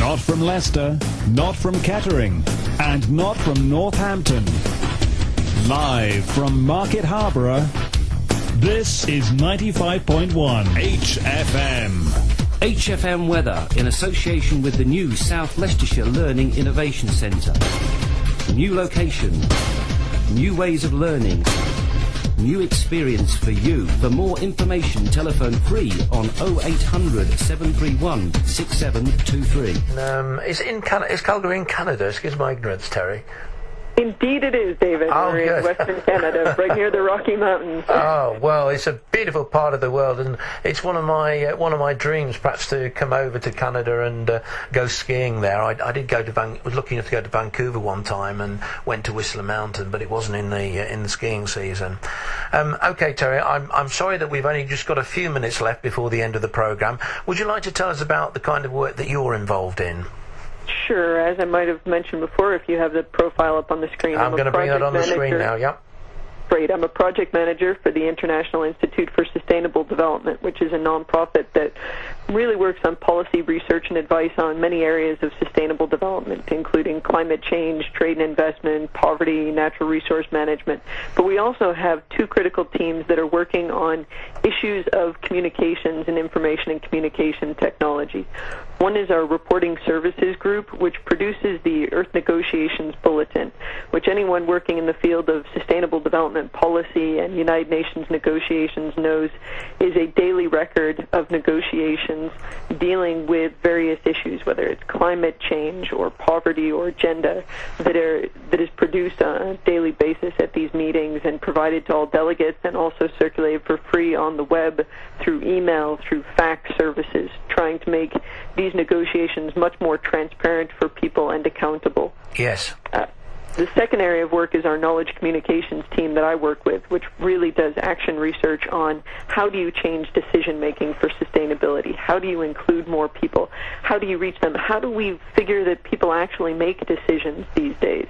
Not from Leicester, not from Kettering, and not from Northampton. Live from Market Harborough, this is 95.1 HFM. HFM Weather in association with the new South Leicestershire Learning Innovation Centre. New location, new ways of learning, new experience for you. For more information, telephone free on 0800 731 6723. Is Calgary in Canada? Excuse my ignorance, Terry. Indeed it is, David. We're in Western Canada, right near the Rocky Mountains. Oh, well, it's a beautiful part of the world, and it's one of my dreams, perhaps, to come over to Canada and go skiing there. I did was lucky enough to go to Vancouver one time and went to Whistler Mountain, but it wasn't in the skiing season. Okay, Terry, I'm sorry that we've only just got a few minutes left before the end of the programme. Would you like to tell us about the kind of work that you're involved in? Sure. As I might have mentioned before, if you have the profile up on the screen, I'm going to bring that on the screen now, yep. Great. I'm a project manager for the International Institute for Sustainable Development, which is a nonprofit that really works on policy research and advice on many areas of sustainable development, including climate change, trade and investment, poverty, natural resource management. But we also have two critical teams that are working on issues of communications and information and communication technology. One is our reporting services group, which produces the Earth Negotiations Bulletin, which anyone working in the field of sustainable development policy and United Nations negotiations knows is a daily record of negotiations dealing with various issues, whether it's climate change or poverty or agenda, that is produced on a daily basis at these meetings and provided to all delegates, and also circulated for free on the web, through email, through fax services, trying to make these negotiations much more transparent for people and accountable. Yes. The second area of work is our knowledge communications team that I work with, which really does action research on how do you change decision-making for sustainability? How do you include more people? How do you reach them? How do we figure that people actually make decisions these days?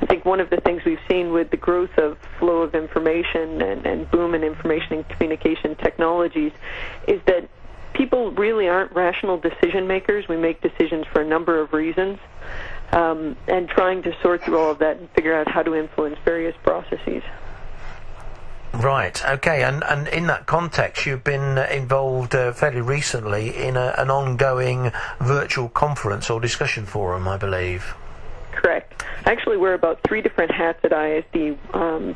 I think one of the things we've seen with the growth of flow of information and boom in information and communication technologies is that people really aren't rational decision makers. We make decisions for a number of reasons. And trying to sort through all of that and figure out how to influence various processes. Right, okay, and in that context, you've been involved fairly recently in an ongoing virtual conference or discussion forum, I believe. Correct. I actually wear about 3 different hats at ISD,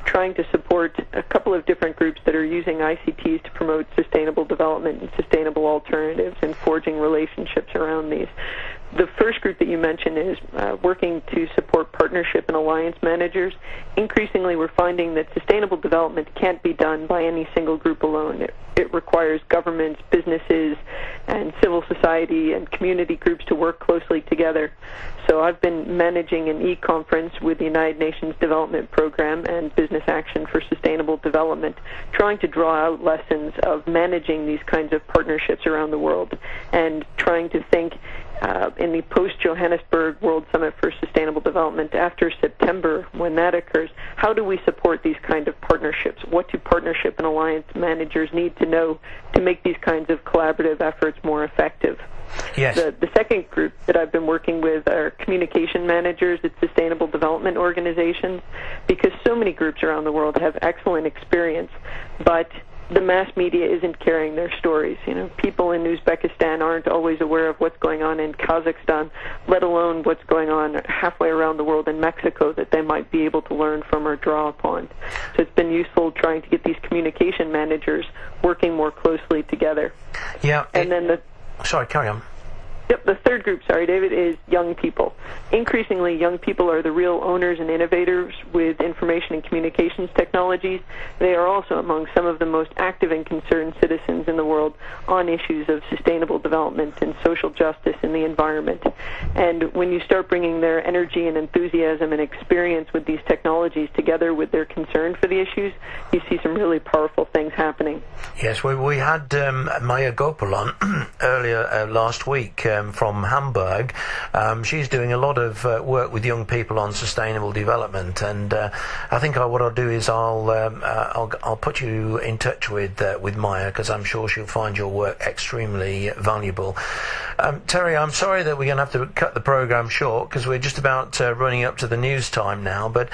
trying to support a couple of different groups that are using ICTs to promote sustainable development and sustainable alternatives and forging relationships around these. The first group that you mentioned is working to support partnership and alliance managers. Increasingly, we're finding that sustainable development can't be done by any single group alone. It requires governments, businesses, and civil society and community groups to work closely together. So I've been managing an e-conference with the United Nations Development Program and Business Action for Sustainable Development, trying to draw out lessons of managing these kinds of partnerships around the world and trying to think in the post-Johannesburg World Summit for Sustainable Development after September, when that occurs, how do we support these kind of partnerships? What do partnership and alliance managers need to know to make these kinds of collaborative efforts more effective? Yes. The second group that I've been working with are communication managers at sustainable development organizations, because so many groups around the world have excellent experience, but the mass media isn't carrying their stories. You know, people in Uzbekistan aren't always aware of what's going on in Kazakhstan, let alone what's going on halfway around the world in Mexico that they might be able to learn from or draw upon. So it's been useful trying to get these communication managers working more closely together. Yeah. And then Sorry, carry on. Yep, the third group, David, is young people. Increasingly, young people are the real owners and innovators with information and communications technologies. They are also among some of the most active and concerned citizens in the world on issues of sustainable development and social justice in the environment. And when you start bringing their energy and enthusiasm and experience with these technologies together with their concern for the issues, you see some really powerful things happening. Yes, we had Maya Gopal on earlier last week, from Hamburg. She's doing a lot of work with young people on sustainable development, and I think what I'll do is I'll put you in touch with Maya, because I'm sure she'll find your work extremely valuable. Terri, I'm sorry that we're going to have to cut the program short because we're just about running up to the news time now, but